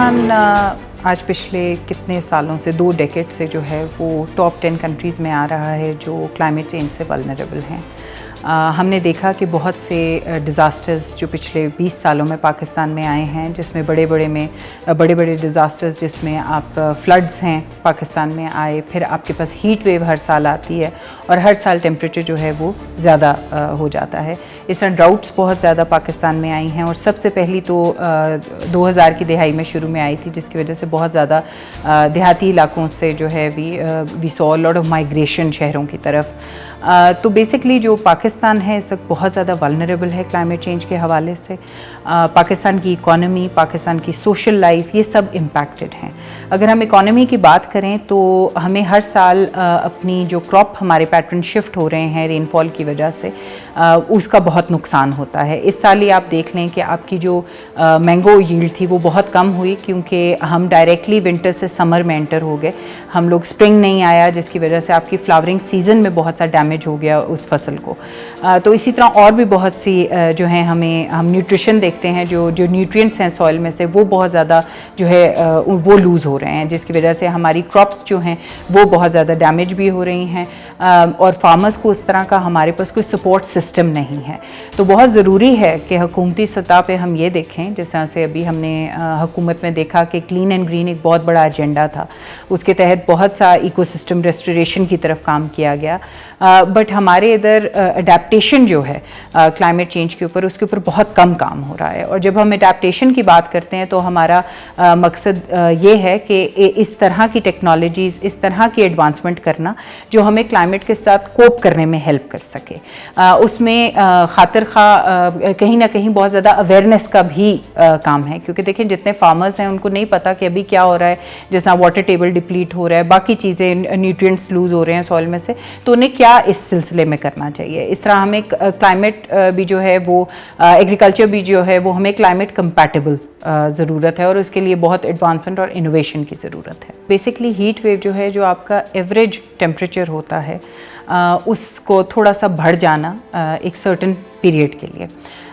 पाकिस्तान आज पिछले कितने सालों से 2 डेकेड से जो है वो टॉप 10 कंट्रीज़ में आ रहा है जो क्लाइमेट चेंज से वल्नरेबल हैं। हमने देखा कि बहुत से डिज़ास्टर्स जो पिछले 20 सालों में पाकिस्तान में आए हैं, जिसमें बड़े बड़े डिज़ास्टर्स जिसमें आप फ्लड्स हैं पाकिस्तान में आए, फिर आपके पास हीट वेव हर साल आती है और हर साल टेम्परेचर जो है वो ज़्यादा हो जाता है। इस तरह ड्राउट्स बहुत ज़्यादा पाकिस्तान में आई हैं और सबसे पहली तो 2000 की दहाई में शुरू में आई थी, जिसकी वजह से बहुत ज़्यादा देहाती इलाकों से जो है we saw lot of migration शहरों की तरफ। तो बेसिकली जो पाकिस्तान है इस वक्त बहुत ज़्यादा वल्नरेबल है क्लाइमेट चेंज के हवाले से। पाकिस्तान की इकॉनमी, पाकिस्तान की सोशल लाइफ, ये सब इम्पैक्टेड हैं। अगर हम इकॉनमी की बात करें तो हमें हर साल अपनी जो क्रॉप हमारे पैटर्न शिफ्ट हो रहे हैं रेनफॉल की वजह से, उसका बहुत नुकसान होता है। इस साल ही आप देख लें कि आपकी जो मैंगो यील्ड थी वो बहुत कम हुई, क्योंकि हम डायरेक्टली विंटर से समर में एंटर हो गए। हम लोग स्प्रिंग नहीं आया, जिसकी वजह से आपकी फ्लावरिंग सीज़न में बहुत सा डैमेज हो गया उस फसल को। तो इसी तरह और भी बहुत सी जो है हम न्यूट्रिशन देखते हैं, जो न्यूट्रिएंट्स हैं सॉइल में से वो बहुत ज़्यादा जो है वो लूज़ हो रहे हैं, जिसकी वजह से हमारी क्रॉप्स जो हैं वो बहुत ज़्यादा डैमेज भी हो रही हैं और फार्मर्स को उस तरह का हमारे पास कोई सपोर्ट सिस्टम नहीं है। तो बहुत ज़रूरी है कि हुकूमती सतह पे हम ये देखें, जिस तरह से अभी हमने हुकूमत में देखा कि क्लीन एंड ग्रीन एक बहुत बड़ा एजेंडा था, उसके तहत बहुत सा इकोसिस्टम रेस्टोरेशन की तरफ काम किया गया। बट हमारे इधर अडेप्टेशन जो है क्लाइमेट चेंज के ऊपर, उसके ऊपर बहुत कम काम हो रहा है। और जब हम अडेप्टेशन की बात करते हैं तो हमारा मकसद ये है कि इस तरह की टेक्नोलॉजीज़, इस तरह की एडवांसमेंट करना जो हमें क्लाइमेट के साथ कोप करने में हेल्प कर सके। उसमें खातिर खा कहीं ना कहीं बहुत ज़्यादा अवेयरनेस का भी काम है, क्योंकि देखें जितने फार्मर्स हैं उनको नहीं पता कि अभी क्या हो रहा है, जैसा वाटर टेबल डिप्लीट हो रहा है, बाकी चीज़ें न्यूट्रिएंट्स लूज़ हो रहे हैं सॉइल में से, तो उन्हें क्या इस सिलसिले में करना चाहिए। इस तरह हमें क्लाइमेट भी जो है वो एग्रीकल्चर भी जो है वो हमें क्लाइमेट कंपैटिबल ज़रूरत है और उसके लिए बहुत एडवांसमेंट और इनोवेशन की ज़रूरत है। बेसिकली हीट वेव जो है, जो आपका एवरेज टेम्परेचर होता है उसको थोड़ा सा बढ़ जाना एक सर्टेन पीरियड के लिए।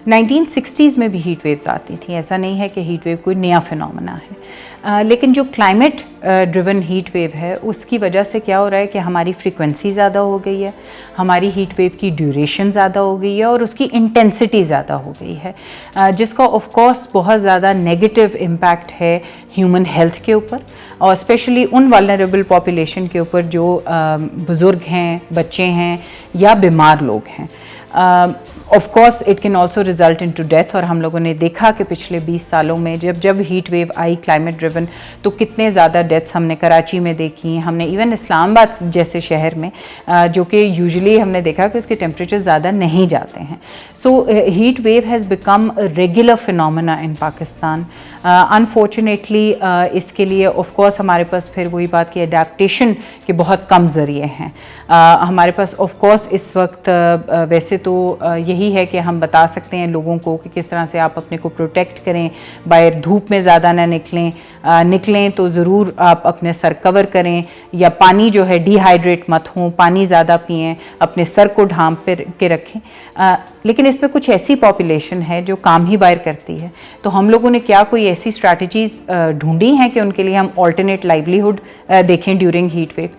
1960s में भी हीट वेव्स आती थी, ऐसा नहीं है कि हीट वेव कोई नया फिनोमेना है। लेकिन जो क्लाइमेट ड्रिवन हीट वेव है उसकी वजह से क्या हो रहा है कि हमारी फ्रीक्वेंसी ज़्यादा हो गई है, हमारी हीट वेव की ड्यूरेशन ज़्यादा हो गई है और उसकी इंटेंसिटी ज़्यादा हो गई है, जिसका ऑफ कोर्स बहुत ज़्यादा नेगेटिव इम्पैक्ट है ह्यूमन हेल्थ के ऊपर और स्पेशली उन वल्नरेबल पॉपुलेशन के ऊपर जो बुज़ुर्ग हैं, बच्चे हैं या बीमार लोग हैं। Of course it can also result in to death. और हम लोगों ने देखा कि पिछले 20 सालों में जब हीट वेव आई क्लाइमेट ड्रिवन, तो कितने ज़्यादा डेथ्स हमने कराची में देखी, हमने इवन इस्लामाबाद जैसे शहर में जो कि यूजुअली हमने देखा कि उसके टेम्परेचर ज़्यादा नहीं जाते हैं। So heat wave has become a regular phenomena in Pakistan. Unfortunately इसके लिए ऑफ कोर्स हमारे पास फिर वही बात की अडेप्टेशन के बहुत कम ज़रिए हैं। हमारे पास ऑफ कोर्स इस वक्त वैसे तो यही है कि हम बता सकते हैं लोगों को कि किस तरह से आप अपने को प्रोटेक्ट करें, बाहर धूप में ज़्यादा ना निकलें तो ज़रूर आप अपने सर कवर करें, या पानी जो है डिहाइड्रेट मत हों, पानी ज़्यादा पिएं, अपने सर को ढांप के रखें। लेकिन इसमें कुछ ऐसी पॉपुलेशन है जो काम ही बाहर करती है, तो हम लोगों ने क्या कोई ऐसी स्ट्रैटेजीज़ ढूंढी हैं कि उनके लिए हम ऑल्टरनेट लाइवलीहुड देखें during heat wave.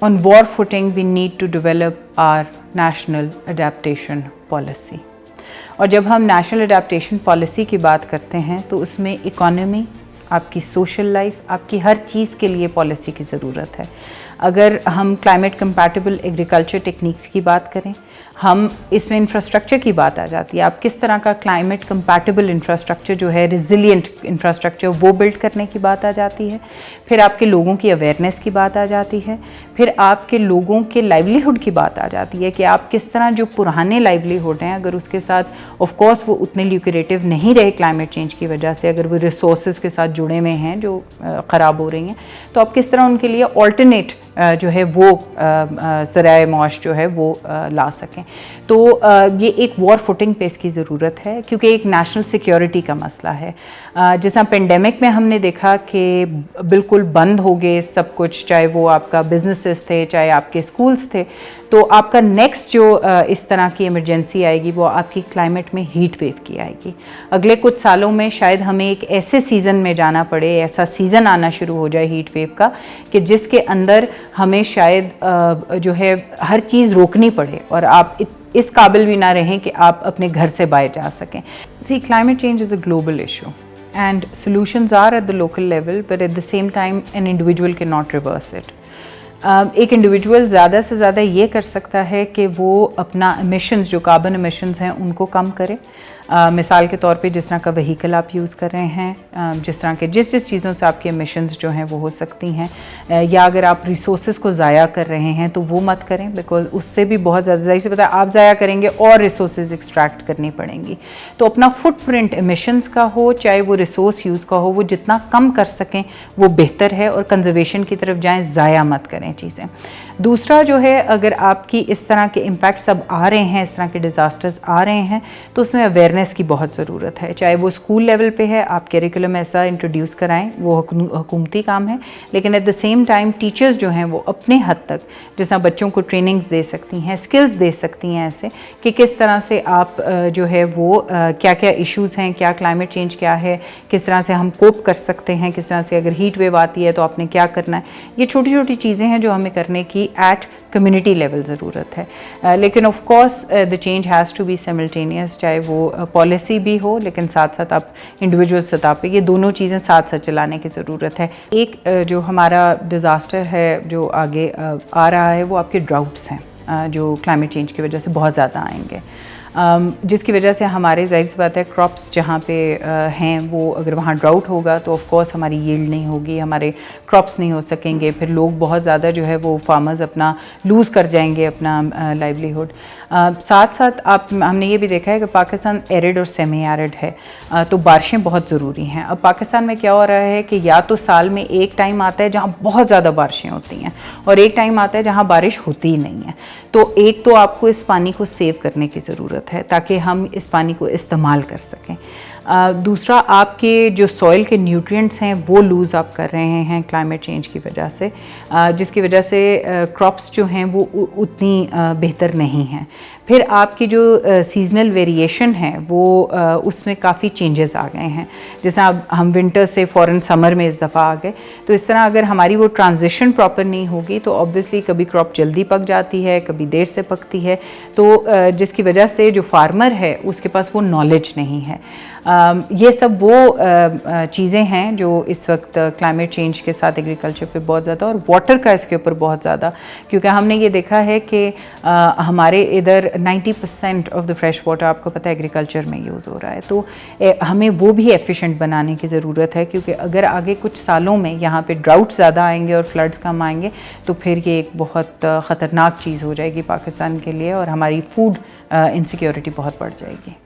On war footing, we need to develop our national adaptation policy. और जब हम नेशनल अडेप्टेशन पॉलिसी की बात करते हैं तो उसमें इकोनॉमी, आपकी सोशल लाइफ, आपकी हर चीज़ के लिए पॉलिसी की ज़रूरत है। अगर हम क्लाइमेट कंपैटिबल एग्रीकल्चर टेक्निक्स की बात करें, हम इसमें इंफ्रास्ट्रक्चर की बात आ जाती है। आप किस तरह का क्लाइमेट कंपैटिबल इंफ्रास्ट्रक्चर जो है, रिजिलिएंट इंफ्रास्ट्रक्चर, वो बिल्ड करने की बात आ जाती है। फिर आपके लोगों की अवेयरनेस की बात आ जाती है। फिर आपके लोगों के लाइवलीहुड की बात आ जाती है कि आप किस तरह जो पुराने लाइवलीहुड हैं, अगर उसके साथ ऑफ कोर्स वो उतने ल्यूक्रेटिव नहीं रहे क्लाइमेट चेंज की वजह से, अगर वो रिसोर्सेज के साथ जुड़े हुए हैं जो ख़राब हो रही हैं, तो आप किस तरह उनके लिए ऑल्टरनेट जो है वो ज़राए माश जो है वो ला सकें। तो ये एक वॉर फुटिंग पे इसकी ज़रूरत है, क्योंकि एक नेशनल सिक्योरिटी का मसला है। जैसा पेंडेमिक में हमने देखा कि बिल्कुल बंद हो गए सब कुछ, चाहे वो आपका बिजनेसेस थे, चाहे आपके स्कूल्स थे, तो आपका नेक्स्ट जो इस तरह की इमरजेंसी आएगी वो आपकी क्लाइमेट में हीट वेव की आएगी। अगले कुछ सालों में शायद हमें एक ऐसे सीज़न में जाना पड़े, ऐसा सीज़न आना शुरू हो जाए हीट वेव का कि जिसके अंदर हमें शायद जो है हर चीज़ रोकनी पड़े और आप इस काबिल भी ना रहें कि आप अपने घर से बाहर जा सकें। See, climate change is a global issue and solutions are at the local level, but at the same time an individual cannot reverse it. एक इंडिविजुअल ज़्यादा से ज़्यादा ये कर सकता है कि वो अपना एमिशंस, जो कार्बन एमिशंस हैं, उनको कम करे। मिसाल के तौर पे जिस तरह का व्हीकल आप यूज़ कर रहे हैं, जिस तरह के जिस चीज़ों से आपके एमिशंस जो हैं वो हो सकती हैं, या अगर आप रिसोर्सेज को ज़ाया कर रहे हैं तो वो मत करें, बिकॉज उससे भी बहुत ज़्यादा, ज़ाहिर से पता है, आप ज़ाया करेंगे और रिसोर्सेज एक्सट्रैक्ट करनी पड़ेंगी। तो अपना फुटप्रिंट एमिशंस का हो, चाहे वो रिसोर्स यूज़ का हो, वो जितना कम कर सकें वो बेहतर है, और कंजर्वेशन की तरफ जाएँ, ज़ाया मत करें चीज़ें। दूसरा जो है, अगर आपकी इस तरह के इम्पैक्ट्स अब आ रहे हैं, इस तरह के डिज़ास्टर्स आ रहे हैं, तो उसमें अवेयरनेस की बहुत ज़रूरत है। चाहे वो स्कूल लेवल पे है, आप करिकुलम ऐसा इंट्रोड्यूस कराएं, वो हुकूमती काम है, लेकिन at the same time teachers जो हैं वो अपने हद तक जैसा बच्चों को ट्रेनिंग्स दे सकती हैं, स्किल्स दे सकती हैं ऐसे कि किस तरह से आप जो है वो क्या क्या इश्यूज़ हैं, क्या क्लाइमेट चेंज क्या है, किस तरह से हम कोप कर सकते हैं, किस तरह से अगर हीट वेव आती है तो आपने क्या करना है। ये छोटी छोटी चीज़ें हैं जो हमें करने की एट कम्युनिटी लेवल ज़रूरत है। लेकिन of course the change has to be simultaneous, चाहे वो पॉलिसी भी हो, लेकिन साथ साथ आप इंडिविजुअल सतह पे ये दोनों चीज़ें साथ साथ चलाने की ज़रूरत है। एक जो हमारा डिज़ास्टर है जो आगे आ रहा है, वो आपके ड्राउट्स हैं, जो क्लाइमेट चेंज की वजह से बहुत ज़्यादा आएंगे, जिसकी वजह से हमारे, ज़ाहिर सी बात है, क्रॉप्स जहाँ पे हैं वो अगर वहाँ ड्राउट होगा तो ऑफ कोर्स हमारी यील्ड नहीं होगी, हमारे क्रॉप्स नहीं हो सकेंगे, फिर लोग बहुत ज़्यादा जो है वो फार्मर्स अपना लूज़ कर जाएंगे अपना लाइवलीहुड। साथ साथ हमने ये भी देखा है कि पाकिस्तान एरिड और सेमी एरिड है, तो बारिशें बहुत ज़रूरी हैं। अब पाकिस्तान में क्या हो रहा है कि या तो साल में एक टाइम आता है जहाँ बहुत ज़्यादा बारिशें होती हैं, और एक टाइम आता है जहाँ बारिश होती ही नहीं है। तो एक तो आपको इस पानी को सेव करने की ज़रूरत है ताकि हम इस पानी को इस्तेमाल कर सकें। दूसरा, आपके जो सॉइल के न्यूट्रिएंट्स हैं वो लूज़ आप कर रहे हैं क्लाइमेट चेंज की वजह से, जिसकी वजह से क्रॉप्स जो हैं वो उतनी बेहतर नहीं हैं। फिर आपकी जो सीजनल वेरिएशन है वो उसमें काफ़ी चेंजेस आ गए हैं। जैसा अब हम विंटर से फ़ौरन समर में इस दफ़ा आ गए, तो इस तरह अगर हमारी वो ट्रांजिशन प्रॉपर नहीं होगी तो ऑब्वियसली कभी क्रॉप जल्दी पक जाती है, कभी देर से पकती है, तो जिसकी वजह से जो फार्मर है उसके पास वो नॉलेज नहीं है। ये सब वो चीज़ें हैं जो इस वक्त क्लाइमेट चेंज के साथ एग्रीकल्चर पे बहुत ज़्यादा, और वाटर का इसके ऊपर बहुत ज़्यादा, क्योंकि हमने ये देखा है कि हमारे इधर 90% ऑफ द फ्रेश वाटर, आपको पता है, एग्रीकल्चर में यूज़ हो रहा है। तो हमें वो भी एफिशिएंट बनाने की ज़रूरत है, क्योंकि अगर आगे कुछ सालों में यहाँ पे ड्राउट ज़्यादा आएंगे और फ्लड्स कम आएंगे तो फिर ये एक बहुत ख़तरनाक चीज़ हो जाएगी पाकिस्तान के लिए, और हमारी फूड इनसिक्योरिटी बहुत बढ़ जाएगी।